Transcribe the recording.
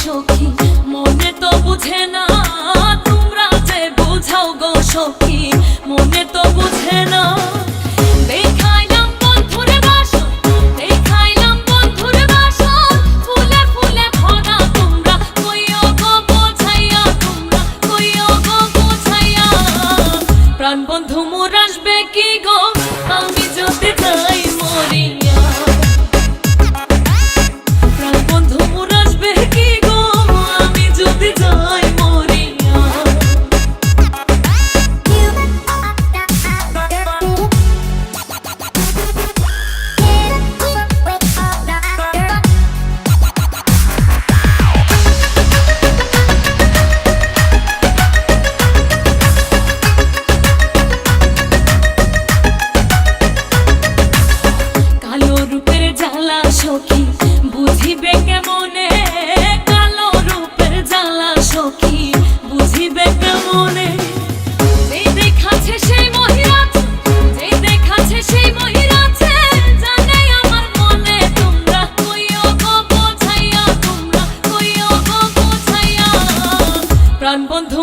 সখী, মনে তো বুঝে না, তোমরা যে বুঝাও গো সখী, মনে তো বুঝে না। দেখাইলাম বন্ধুর বাসন, দেখাইলাম বন্ধুর বাসন, ফুলে ফুলে ভরা, তোমরা কইও গো বোঝাইয়া, তোমরা কইও গো বোঝাইয়া। প্রাণ বন্ধু মোর আসবে কি গো, আমি যদি যাই মরিয়া। প্রাণ বন্ধু মোর আসবে কি গো, আমি যদি যাই মরিয়া। কালো রূপের জ্বালা সখী, বুঝিবে কেমনে, কালো রূপের জ্বালা সখী, বুঝিবে কেমনে। যে দেখাচ্ছে সেই মহিলাছে, যে দেখাচ্ছে সেই মহিলাছে, জানে আমার মনে, তোমরা কইও গো বোঝাইয়া, তোমরা কইও গো বোঝাইয়া। প্রাণ বন্ধু